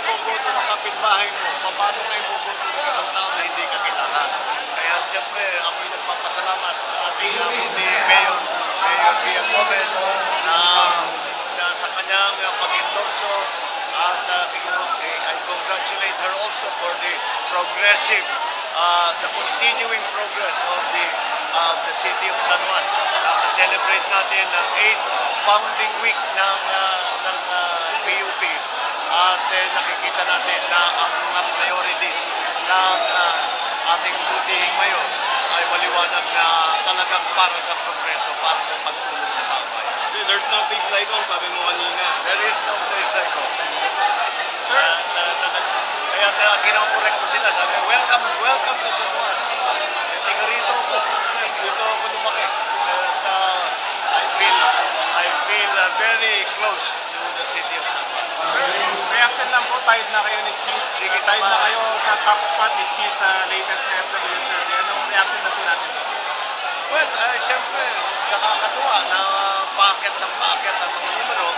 iboboto ng kapitbahay mo, paano na iboboto ng ibang tao na hindi ka kilala? Kaya siyempre, ako'y nagpapasalamat sa ating Mayor Pia Gomez na sa kanyang pag-endorso at I congratulate her also for the progressive, the continuing progress of the city of San Juan. Celebrate natin ang 8th founding week ng PUP at nakikita natin na ang mga priorities ng ating butihing mayor ay maliwanag na talagang para sa progreso, para sa pagtulong sa tao. There's no place like home, sabi mo kanina. There is no place like home. Sir? Kaya kinakorek ko sila, sabi, welcome to San Juan. Tingnan rito ako lumaki. I feel very close to the city of San Juan. Reaction lang po, tied na kayo ni Cheese. Tied na kayo sa top spot ni Cheese sa latest na FW survey. Anong reaction na po natin? Well, siyempre, nakakatuwa na paakit ng paakit ang mga numero.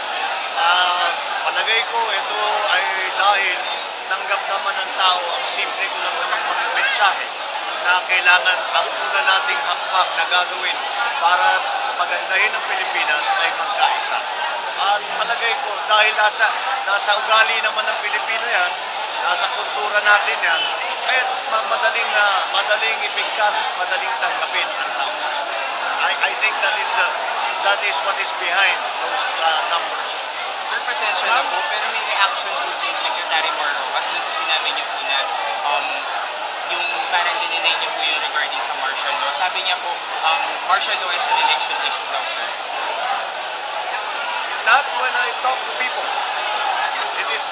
Palagay ko, ito ay dahil tanggap naman ng tao ang simple ko lang naman mga mensahe na kailangan ang una nating hakbang na gagawin para pagandahin ang Pilipinas ay magkaisa. At palagay ko, dahil nasa ugali naman ng Pilipino yan, nasa kultura natin yan, kaya madaling ibigkas, madaling tanggapin ang tao. I think that is what is behind those numbers. Sir, pasensya na po, pero may reaction po si Secretary Marroquas dun sa sinabi niyo po na yung parang dininay niyo po yung regarding sa martial law. Sabi niya po, martial law is an election issue daw, sir. Not when I talk to people. It is,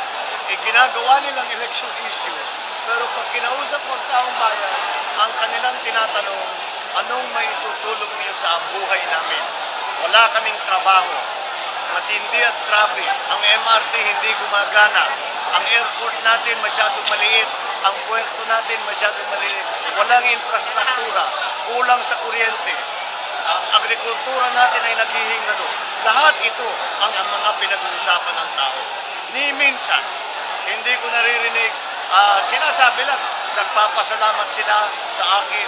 ginagawa nilang election issue, pero pag kinausap mo ang taong bayan, ang kanilang tinatanong, anong may tutulong niyo sa buhay namin? Wala kaming trabaho. Matindi at traffic. Ang MRT hindi gumagana. Ang airport natin masyadong maliit. Ang puerto natin masyadong maliit. Walang infrastruktura. Kulang sa kuryente. Ang agrikultura natin ay naghihingalo. Lahat ito ang mga pinag-uusapan ng tao. Ni minsan, hindi ko naririnig, sinasabi lang, nagpapasalamat sila sa aking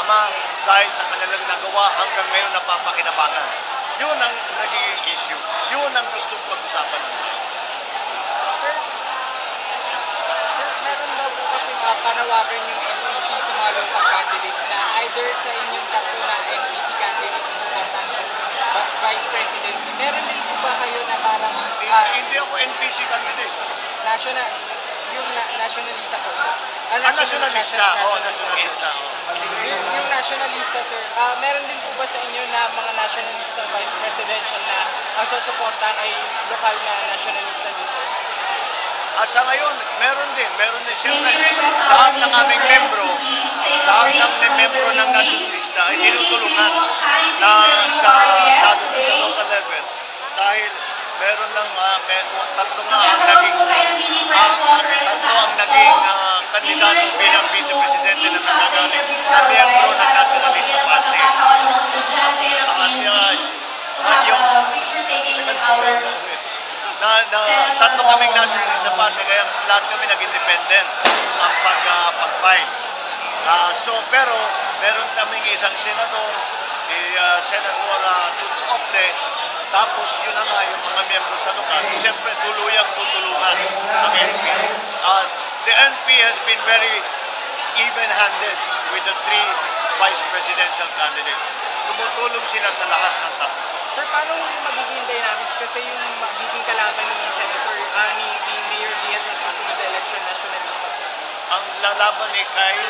ama dahil sa kanilang nagawa hanggang ngayon napapakinabangan. Yun ang naging issue. Yun ang gustong pag-usapan natin. Sir, meron daw po kasi panawagan yung NPC sa mga local candidates na either sa inyong tatlo na NPC candidates na supportan Vice Presidency. Meron din po ba kayo na parang Hindi ako NPC candidate. Nationalista po? Nationalista. Nationalista. Yung nationalista, sir, meron din po ba sa inyo na mga nationalista vice presidential na ang susuportahan ay lokal na nationalista din, sir? Sa ngayon, meron din. Siyempre, lahat ng aming membro ng nationalista ay tinutulungan na sa local level dahil meron lang tatlo ang naging kandidato bilang Vice Presidente na nagagaling na miyembro ng Nationalista Party. Tatlo kaming Nationalista Party kaya lahat kami nag-independent ang pag-fight. Pero meron kaming isang senador, si Senator Tuts Ople, tapos yun na nga yung mga miyembro sa lokal. Siyempre, tuluyang tutulungan ang NP. The NP has been very even-handed with the three vice presidential candidates. Tumutulong sila sa lahat ng tatlo. Sir, paano yung magiging dynamics? Kasi yung magiging kalaban ni Senator, ni Mayor Diaz at susunod na election, nationalista. Ang lalaban ni Kay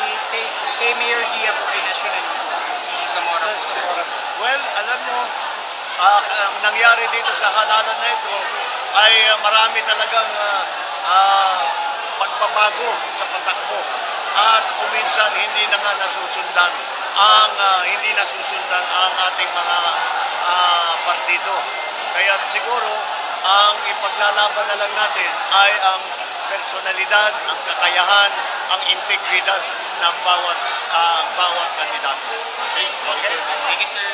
Mayor Diaz po ay nationalista. Si Zamora po, sir. Well, alam mo, ang nangyari dito sa halalan na ito ay marami talagang pagbabago sa patakbo at kuminsan hindi na nga nasusundan ang ating mga partido. Kaya siguro ang ipaglalaban na lang natin ay ang personalidad, ang kakayahan, ang integridad ng bawat kandidato. Okay. Thank you, sir.